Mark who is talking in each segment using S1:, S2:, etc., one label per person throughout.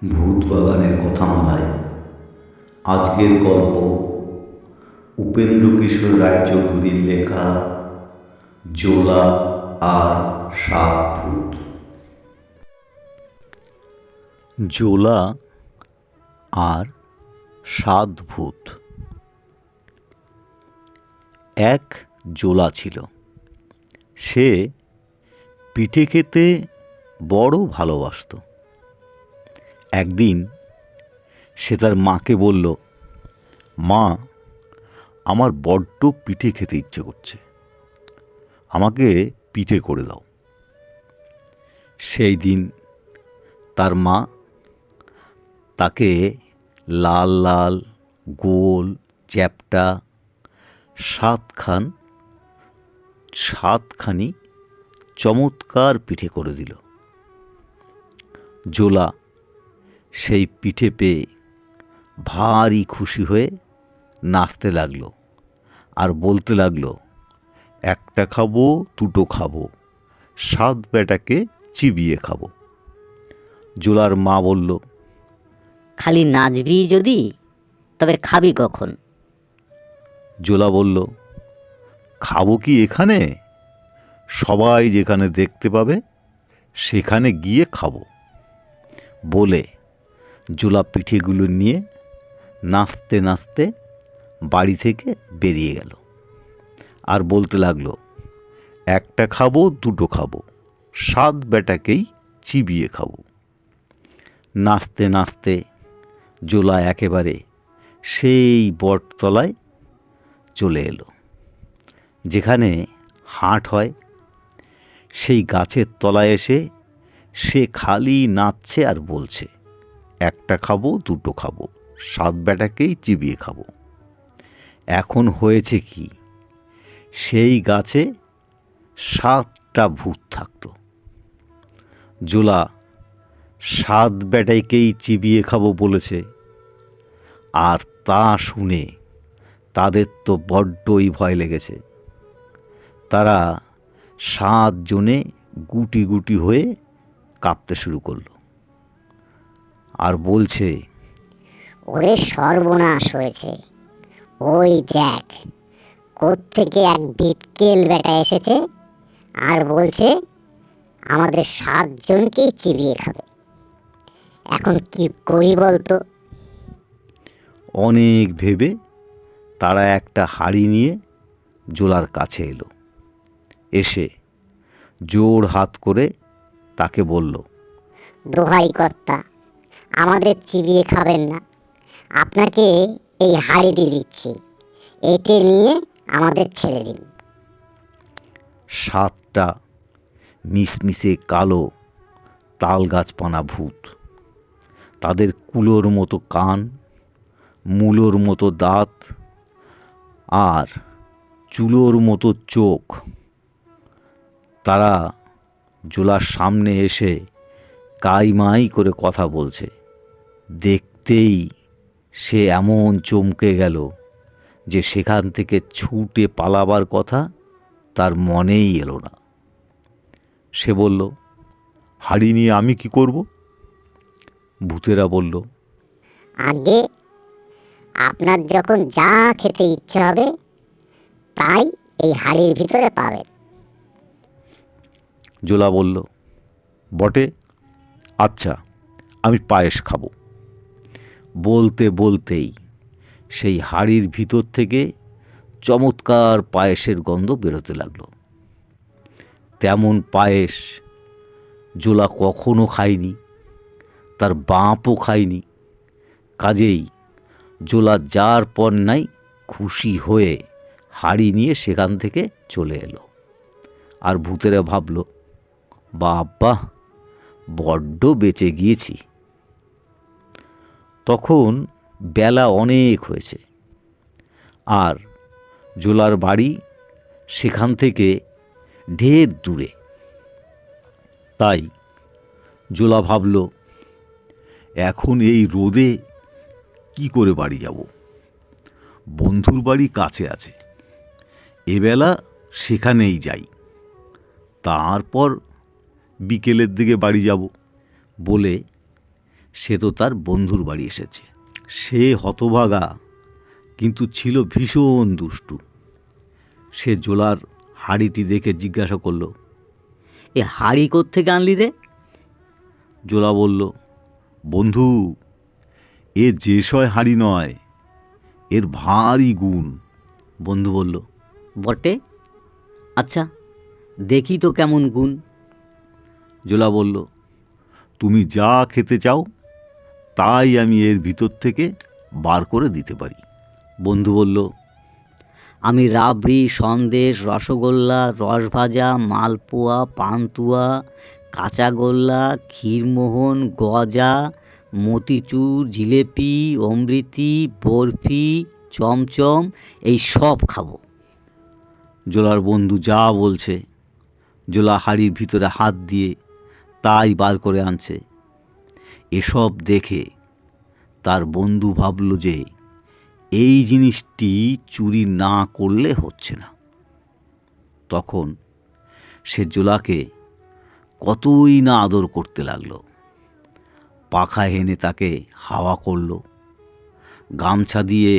S1: ভূত বাগানের কথামালায় আজকের গল্প উপেন্দ্রকিশোর রায়চৌধুরীর লেখা জোলা আর সাত ভূত। জোলা আর সাত ভূত। এক জোলা ছিল, সে পিঠে খেতে বড় ভালোবাসত। একদিন সে তার মাকে বলল, মা, আমার বড্ড পিঠে খেতে ইচ্ছে করছে, আমাকে পিঠে করে দাও। সেই দিন তার মা তাকে লাল লাল গোল চ্যাপ্টা সাতখানি চমৎকার পিঠে করে দিল। জোলা সেই পিঠে পেয়ে ভারী খুশি হয়ে নাচতে লাগলো আর বলতে লাগলো, একটা খাবো, দুটো খাবো, সাত বেটাকে চিবিয়ে খাবো। জোলার মা বলল,
S2: খালি নাচবি যদি, তবে খাবি কখন?
S1: জোলা বলল, খাবো কি এখানে? সবাই যেখানে দেখতে পাবে সেখানে গিয়ে খাবো। বলে জোলা পিঠেগুলো নিয়ে নাচতে নাচতে বাড়ি থেকে বেরিয়ে গেল আর বলতে লাগলো, একটা খাবো, দুটো খাবো, সাত বেটাকেই চিবিয়ে খাবো। নাচতে নাচতে জোলা একেবারে সেই বটতলায় চলে এলো, যেখানে হাট হয়। সেই গাছের তলায় এসে সে খালি নাচছে আর বলছে, একটা খাবো, দুটো খাবো, সাত বেটাকেই চিবিয়ে খাবো। এখন হয়েছে কি, সেই গাছে 7টা ভূত থাকত। জোলা 7 বেটাকেই চিবিয়ে খাবো বলেছে, আর তা শুনে তাদের তো বড্ডই ভয় লেগেছে। তারা 7 জনে গুটি গুটি হয়ে কাঁপতে শুরু করলো আর বলছে,
S2: ওরে সর্বনাশ হয়েছে, ওই দেখ, কোত্থেকে এক বিটকেল বেটা এসেছে আর বলছে আমাদের 7 জনকেই চিবিয়ে খাবে। এখন কি করি বলতো?
S1: অনেক ভেবে তারা একটা হাঁড়ি নিয়ে জোলার কাছে এলো। এসে জোর হাত করে তাকে বলল,
S2: দোহাই কর্তা, আমাদের চিবিয়ে খাবেন না, আপনাকে এই হাঁড়িটি দিচ্ছি, একে নিয়ে আমাদের ছেড়ে দিন।
S1: 7টা মিশমিশে কালো তাল গাছপানা ভূত, তাদের কুলোর মতো কান, মূলোর মতো দাঁত আর চুলোর মতো চোখ। তারা জোলার সামনে এসে কাইমাই করে কথা বলছে। দেখতেই সে এমন চমকে গেল যে সেখান থেকে ছুটে পালাবার কথা তার মনেই এলো না। সে বলল, হাঁড়ি নিয়ে আমি কি করব? ভূতেরা বলল,
S2: আগে আপনার যখন যা খেতে ইচ্ছে হবে তাই এই হাঁড়ির ভিতরে পাবেন।
S1: জোলা বলল, বটে, আচ্ছা, আমি পায়েস খাবো। বলতে বলতেই সেই হাঁড়ির ভিতর থেকে চমৎকার পায়েসের গন্ধ বেরোতে লাগলো। তেমন পায়েস জোলা কখনো খায়নি, তার বাপও খায়নি। কাজেই জোলা যার পর নাই খুশি হয়ে হাঁড়ি নিয়ে সেখান থেকে চলে এলো। আর ভূতেরা ভাবল, বাবা, বড্ড বেঁচে গিয়েছি। তখন বেলা অনেক হয়েছে, আর জোলার বাড়ি সেখান থেকে ঢের দূরে। তাই জোলা ভাবল, এখন এই রোদে কি করে বাড়ি যাব? বন্ধুর বাড়ি কাছে আছে, এবেলা সেখানেই যাই, তারপর বিকেলের দিকে বাড়ি যাব। বলে সে তো তার বন্ধুর বাড়ি এসেছে। সে হতভাগা, কিন্তু ছিল ভীষণ দুষ্টু। সে জোলার হাড়িটি দেখে জিজ্ঞাসা করল,
S3: এ হাড়ি কোত্থেকে আনলি রে?
S1: জোলা বলল, বন্ধু, এ যে সয় হাড়ি নয়, এর ভারী গুণ। বন্ধু বলল,
S3: বটে? আচ্ছা, দেখি তো কেমন গুণ।
S1: জোলা বলল, তুমি যা খেতে চাও তাই আমি এর ভিতর থেকে বার করে দিতে পারি। বন্ধু বলল,
S3: আমি রাবড়ি, সন্দেশ, রসগোল্লা, রসভাজা, মালপোয়া, পান্তুয়া, কাঁচাগোল্লা, ক্ষীরমোহন, গজা, মতিচুর, জিলেপি, অমৃতি, বরফি, চমচম এই সব খাবো।
S1: জোলার বন্ধু যা বলছে, জোলা হাড়ির ভিতরে হাত দিয়ে তাই বার করে আনছে। এসব দেখে তার বন্ধু ভাবল যে এই জিনিসটি চুরি না করলে হচ্ছে না। তখন সে জোলাকে কতই না আদর করতে লাগলো। পাখা এনে তাকে হাওয়া করল, গামছা দিয়ে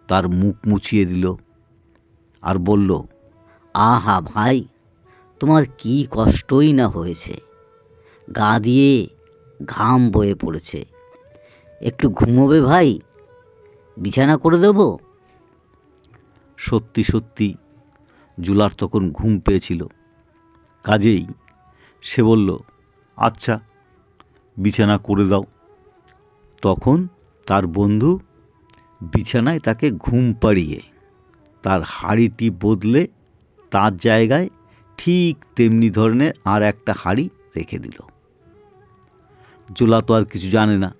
S1: তার মুখ মুছিয়ে দিল, আর বলল,
S3: আহা ভাই, তোমার কি কষ্টই না হয়েছে, গা দিয়ে ঘাম বয়ে পড়েছে, একটু ঘুমোবে ভাই, বিছানা করে দেবো?
S1: সত্যি সত্যি জোলার তখন ঘুম পেয়েছিল। কাজেই সে বলল, আচ্ছা, বিছানা করে দাও। তখন তার বন্ধু বিছানায় তাকে ঘুম পাড়িয়ে তার হাড়িটি বদলে তার জায়গায় ঠিক তেমনি ধরনের আর একটা হাড়ি রেখে দিল। জোলা তো আর কিছু জানে না।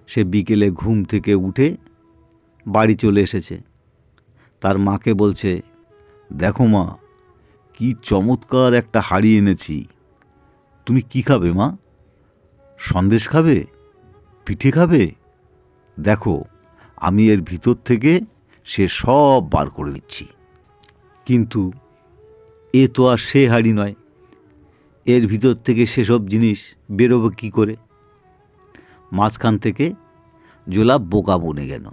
S1: সে বিকেলে ঘুম থেকে উঠে বাড়ি চলে এসেছে। তার মাকে বলছে, দেখো মা, কি চমৎকার একটা হাড়ি এনেছি। তুমি কি খাবে মা? সন্দেশ খাবে? পিঠে খাবে? দেখো, আমি এর ভিতর থেকে সে সব বার করে দিচ্ছি। কিন্তু এ তো আর সে হাড়ি নয়। এর ভিতর থেকে সেসব জিনিস বেরোবে কী করে? মাঝখান থেকে জোলা বোকা বনে গেল।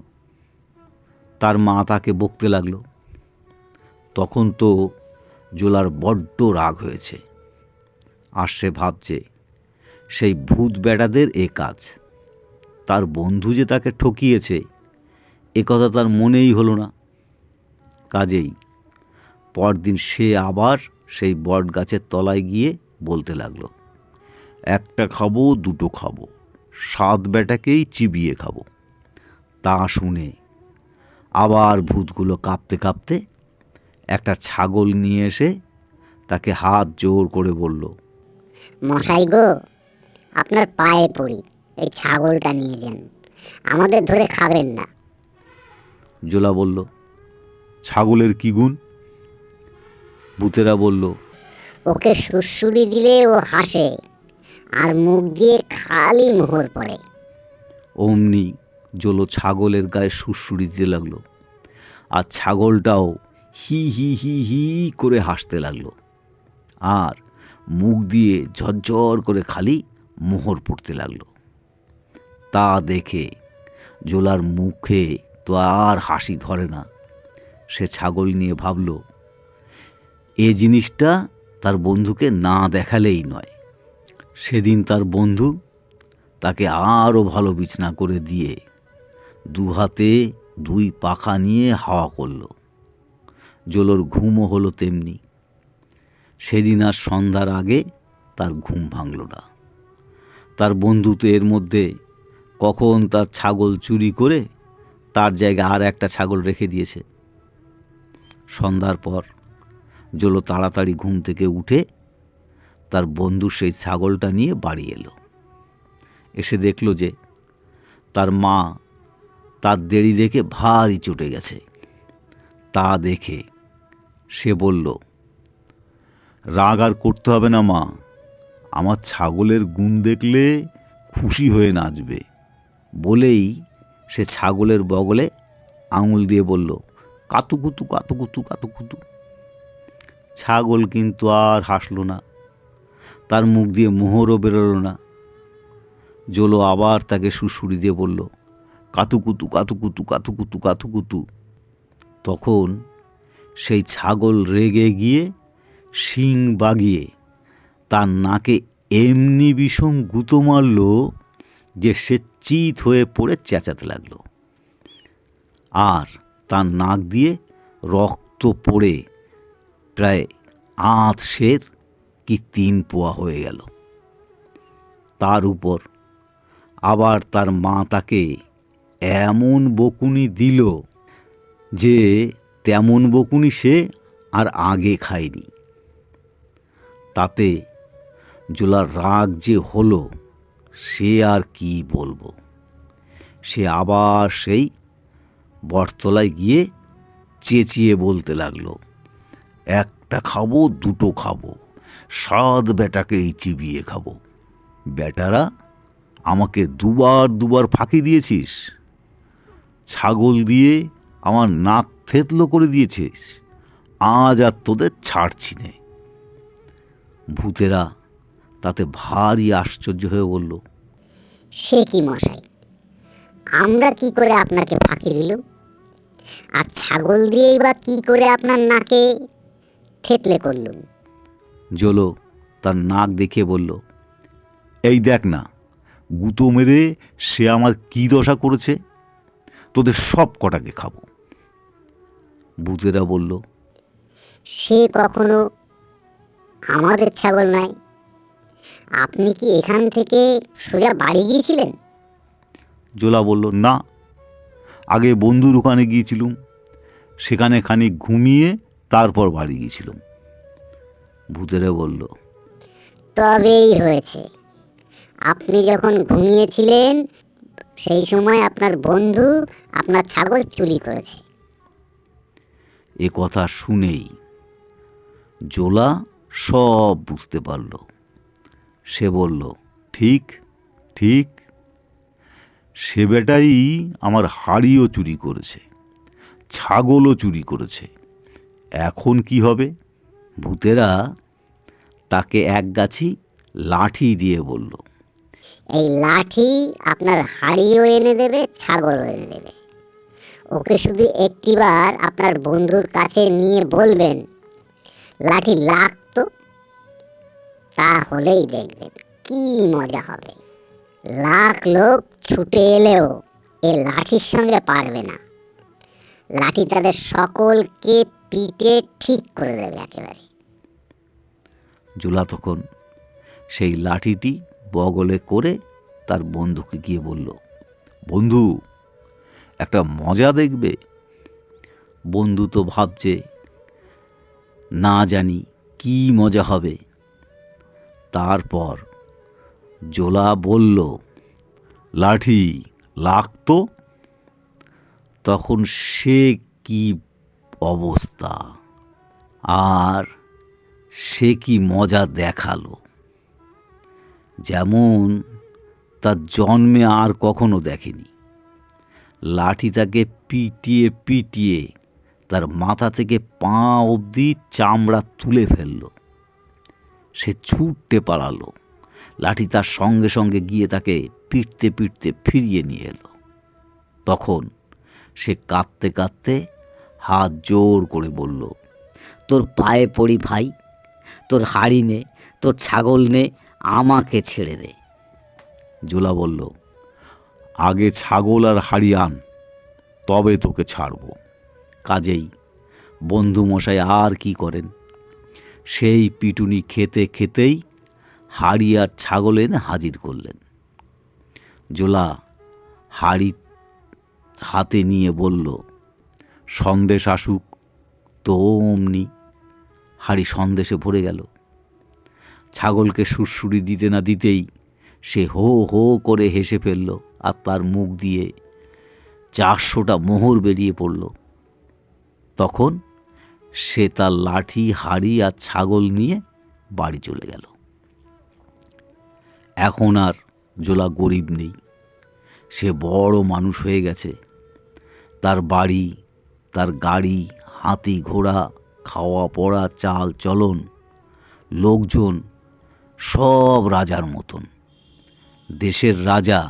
S1: তার মা তাকে বকতে লাগলো। তখন তো জোলার বড্ড রাগ হয়েছে, আর সে ভাবছে সেই ভূত বেটাদের এ কাজ। তার বন্ধু যে তাকে ঠকিয়েছে এ কথা তার মনেই হলো না। কাজেই পরদিন সে আবার সেই বট গাছের তলায় গিয়ে বলতে লাগলো, একটা খাবো, দুটো খাবো, 7 বেটাকেই চিবিয়ে খাবো। তা শুনে আবার ভূতগুলো কাঁপতে কাঁপতে একটা ছাগল নিয়ে এসে তাকে হাত জোর করে বলল,
S2: মশাই গো, আপনার পায়ে পড়ি, এই ছাগলটা নিয়ে যান, আমাদের ধরে খাবেন না।
S1: জোলা বলল, ছাগলের কি গুণ? ভূতেরা বলল,
S2: ওকে সুড়সুড়ি দিলে ও হাসে, আর মুখ দিয়ে খালি মোহর পড়ে।
S1: অমনি জোলো ছাগলের গায়ে সুড়সুড়ি দিতে লাগলো, আর ছাগলটাও হি হি হি হি করে হাসতে লাগলো, আর মুখ দিয়ে ঝরঝর করে খালি মোহর পড়তে লাগলো। তা দেখে জোলার মুখে তো আর হাসি ধরে না। সে ছাগল নিয়ে ভাবল, এ জিনিসটা তার বন্ধুকে না দেখালেই নয়। সেদিন তার বন্ধু তাকে আরও ভালো বিছানা করে দিয়ে 2 হাতে 2 পাখা নিয়ে হাওয়া করল। জোলোর ঘুমও হলো তেমনি। সেদিন আর সন্ধ্যার আগে তার ঘুম ভাঙল না। তার বন্ধু তো এর মধ্যে কখন তার ছাগল চুরি করে তার জায়গায় আর একটা ছাগল রেখে দিয়েছে। সন্ধ্যার পর জোলো তাড়াতাড়ি ঘুম থেকে উঠে তার বন্ধু সেই ছাগলটা নিয়ে বাড়ি এলো। এসে দেখল যে তার মা তার দেরি দেখে ভারী চটে গেছে। তা দেখে সে বলল, রাগ আর করতে হবে না মা, আমার ছাগলের গুণ দেখলে খুশি হয়ে নাচবে। বলেই সে ছাগলের বগলে আঙুল দিয়ে বলল, কাতুকুতু কাতুকুতু কাতুকুতু। ছাগল কিন্তু আর হাসল না, তার মুখ দিয়ে মোহরও বেরোলো না। জোলো আবার তাকে সুড়সুড়ি দিয়ে বলল, কাতুকুতু কাতুকুতু কাতুকুতু কাতুকুতু। তখন সেই ছাগল রেগে গিয়ে শিং বাগিয়ে তার নাকে এমনি বিষম গুঁতো মারল যে সে চিত হয়ে পড়ে চেঁচাতে লাগলো, আর তার নাক দিয়ে রক্ত পড়ে প্রায় সের কি 3 পোয়া হয়ে গেল। তার উপর আবার তার মা তাকে এমন বকুনি দিল যে তেমন বকুনি সে আর আগে খায়নি। তাতে জোলার রাগ যে হলো সে আর কি বলবো। সে আবার সেই বটতলায় গিয়ে চেঁচিয়ে বলতে লাগলো, একটা খাবো, দুটো খাবো, 7 বেটাকেই চিবিয়ে খাবো। বেটারা, আমাকে দুবার ফাঁকি দিয়েছিস, ছাগল দিয়ে আমার নাক থেতলো করে দিয়েছিস, আজ আর তোদের ছাড়ছি নে। ভূতেরা তাতে ভারী আশ্চর্য হয়ে বলল,
S2: সে কি মশাই, আমরা কি করে আপনাকে ফাঁকি দিলুম? আর ছাগল দিয়েই বা কি করে আপনার নাকে থেতলে করলুম?
S1: জোলো তার নাক দেখিয়ে বলল, এই দেখ না, গুঁতো মেরে সে আমার কি দশা করেছে, তোদের সব কটাকে খাবো। ভূতেরা বলল,
S2: সে কখনো আমাদের ছাগল নয়। আপনি কি এখান থেকে সোজা বাড়ি গিয়েছিলেন?
S1: জোলা বলল, না, আগে বন্ধুর ওখানে গিয়েছিলুম, সেখানে খানিক ঘুমিয়ে তারপর বাড়ি গিয়েছিলাম। ভূতেরা বলল,
S2: তবেই হয়েছে। আপনি যখন ঘুমিয়েছিলেন সেই সময় আপনার বন্ধু আপনার ছাগল চুরি করেছে।
S1: এ কথা শুনেই জোলা সব বুঝতে পারল। সে বলল, ঠিক ঠিক, সে বেটাই আমার হাড়িও চুরি করেছে, ছাগলও চুরি করেছে। এখন কি হবে? ভূতেরা তাকে এক গাছি লাঠি দিয়ে বলল,
S2: এই লাঠি আপনার হাড়িও এনে দেবে, ছাগলও এনে দেবে। ওকে শুধু একটিবার আপনার বন্ধুর কাছে নিয়ে বলবেন, লাঠি লাগতো, তাহলেই দেখবেন কি মজা হবে। লাখ লোক ছুটে এলেও এ লাঠির সঙ্গে পারবে না। লাঠি তাদের সকলকে পিটে ঠিক করে দেবে একেবারে।
S1: জোলা তখন সেই লাঠিটি বগলে করে তার বন্ধুকে গিয়ে বলল, বন্ধু, একটা মজা দেখবে। বন্ধু তো ভাবছে না জানি কি মজা হবে। তারপর জোলা বলল, লাঠি লাগতো। তখন সে কি অবস্থা আর সে কি মজা দেখালো, যেমন তার জন্মে আর কখনো দেখেনি। লাঠি তাকে পিটিয়ে পিটিয়ে তার মাথা থেকে পা অবধি চামড়া তুলে ফেলল। সে ছুটতে পালালো। লাঠি তার সঙ্গে সঙ্গে গিয়ে তাকে পিটতে পিটতে ফিরিয়ে নিয়ে এলো। তখন সে কাঁদতে কাঁদতে হাত জোর করে বলল,
S3: তোর পায়ে পড়ি ভাই, তোর হাড়ি নে, তোর ছাগল নে, আমাকে ছেড়ে দে।
S1: জোলা বলল, আগে ছাগল আর হাড়ি আন, তবে তোকে ছাড়ব। কাজেই বন্ধুমশাই আর কি করেন, সেই পিটুনি খেতে খেতেই হাড়ি আর ছাগল এনে হাজির করলেন। জোলা হাড়ি হাতে নিয়ে বলল, সন্দেশ আসুক। তো অমনি হাড়ি সন্দেশে ভরে গেল। ছাগলকে সুড়সুড়ি দিতে না দিতেই সে হো হো করে হেসে ফেলল, আর তার মুখ দিয়ে 400টা মোহর বেরিয়ে পড়ল। তখন সে তার লাঠি, হাড়ি আর ছাগল নিয়ে বাড়ি চলে গেল। এখন আর জোলা গরিব নেই, সে বড় মানুষ হয়ে গেছে। তার বাড়ি, তার গাড়ি, হাতি ঘোড়া, খাওয়া পড়া, চাল চলন, লোকজন সব রাজার মতন। দেশের রাজা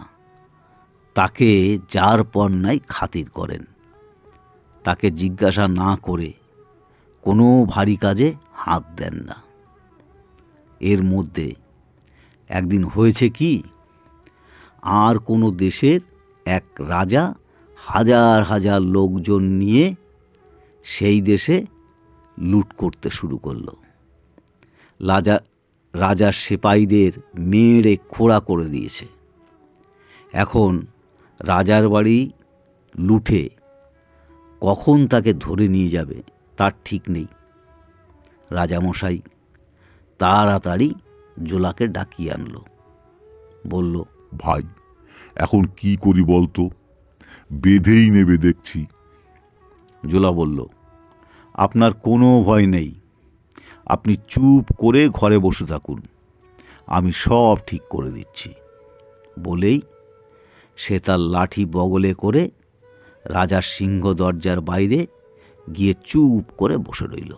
S1: তাকে যার পর নাই খাতির করেন, তাকে জিজ্ঞাসা না করে কোনো ভারী কাজে হাত দেন না। এর মধ্যে একদিন হয়েছে কি, আর কোনো দেশের এক রাজা হাজার হাজার লোকজন নিয়ে সেই দেশে লুট করতে শুরু করলো। রাজার সিপাহীদের মেরে খোঁড়া করে দিয়েছে। এখন রাজার বাড়ি লুটে কখন তাকে ধরে নিয়ে যাবে তার ঠিক নেই। রাজামশাই তাড়াতাড়ি জোলাকে ডাকিয়ে আনলো, বলল,
S4: ভাই, এখন কি করি বলতো? বেঁধেই নেবে দেখছি।
S1: জোলা বলল, আপনার কোনো ভয় নেই, আপনি চুপ করে ঘরে বসে থাকুন, আমি সব ঠিক করে দিচ্ছি। বলেই সে তার লাঠি বগলে করে রাজার সিংহ দরজার বাইরে গিয়ে চুপ করে বসে রইল।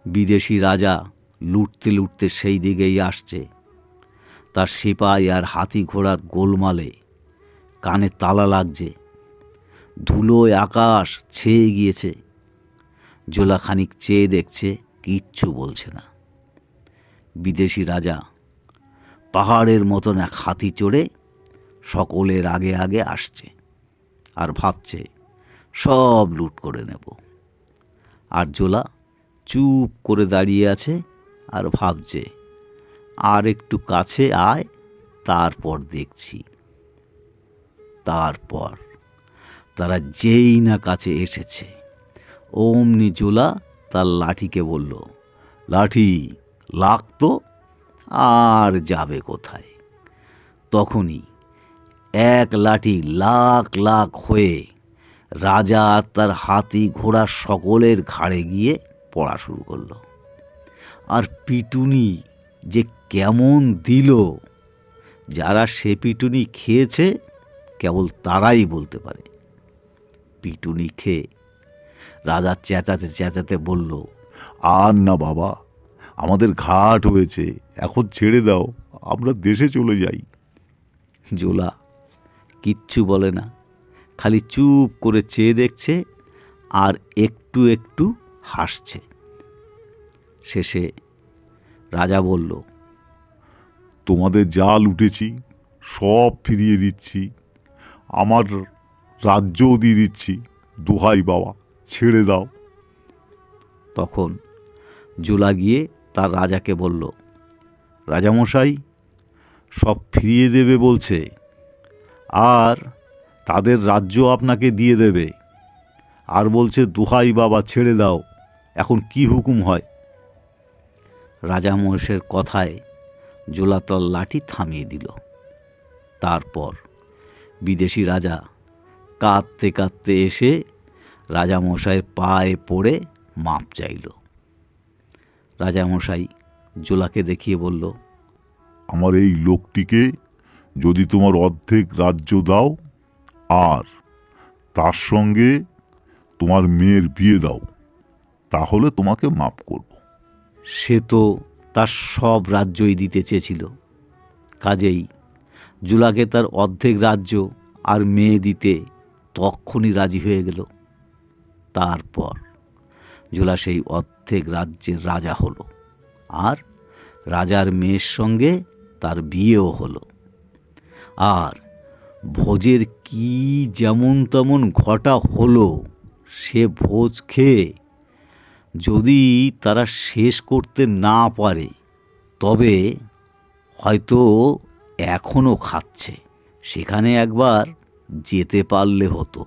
S1: বিদেশি রাজা লুটতে লুটতে সেই দিকেই আসছে। তার সিপাহী আর হাতি ঘোড়ার গোলমালে কানে তালা লাগছে, ধুলোয় আকাশ ছেয়ে গিয়েছে। জোলা খানিক চেয়ে দেখছে, কিচ্ছু বলছে না। বিদেশি রাজা পাহাড়ের মতন এক হাতি চড়ে সকলের আগে আগে আসছে আর ভাবছে সব লুট করে নেব। আর জোলা চুপ করে দাঁড়িয়ে আছে আর ভাবছে, আর একটু কাছে আয়, তারপর দেখছি। তারপর তারা যেই না কাছে এসেছে, অমনি জোলা তার লাঠিকে বলল, লাঠি লাগতো, আর যাবে কোথায়? তখনই এক লাঠি লাখ লাখ হয়ে রাজা আর তার হাতি ঘোড়া সকলের ঘাড়ে গিয়ে পড়া শুরু করলো। আর পিটুনি যে কেমন দিল, যারা সে পিটুনি খেয়েছে কেবল তারাই বলতে পারে। পিটুনি খেয়ে রাজা চেঁচাতে চেঁচাতে বলল,
S4: আর না বাবা, আমাদের ঘাট হয়েছে, এখন ছেড়ে দাও, আমরা দেশে চলে যাই।
S1: জোলা কিচ্ছু বলে না, খালি চুপ করে চেয়ে দেখছে আর একটু একটু হাসছে। শেষে রাজা বলল,
S4: তোমাদের যা লুটেছি সব ফিরিয়ে দিচ্ছি, আমার রাজ্যও দিয়ে দিচ্ছি, দোহাই বাবা, ছেড়ে দাও।
S1: তখন জোলা গিয়ে তার রাজাকে বলল, রাজামশাই সব ফিরিয়ে দেবে বলছে, আর তাদের রাজ্য আপনাকে দিয়ে দেবে, আর বলছে দোহাই বাবা ছেড়ে দাও, এখন কি হুকুম হয়? রাজা মহেশের কথায় জোলা তার লাঠি থামিয়ে দিল। তারপর বিদেশি রাজা কাঁদতে কাঁদতে এসে রাজামশাইয়ের পায়ে পড়ে মাপ চাইল। রাজামশাই জোলাকে দেখিয়ে বলল,
S4: আমার এই লোকটিকে যদি তোমার অর্ধেক রাজ্য দাও আর তার সঙ্গে তোমার মেয়ের বিয়ে দাও, তাহলে তোমাকে মাপ করব।
S1: সে তো তার সব রাজ্যই দিতে চেয়েছিল, কাজেই জোলাকে তার অর্ধেক রাজ্য আর মেয়ে দিতে তক্ষুনি রাজি হয়ে গেল। তারপর জোলা সেই অর্ধেক রাজ্যের রাজা হলো, আর রাজার মেয়ের সঙ্গে তার বিয়েও হলো। আর ভোজের কি যেমন তেমন ঘটা হলো, সে ভোজ খেয়ে যদি তারা শেষ করতে না পারে, তবে হয়তো এখনও খাচ্ছে। সেখানে একবার যেতে পারলে হতো।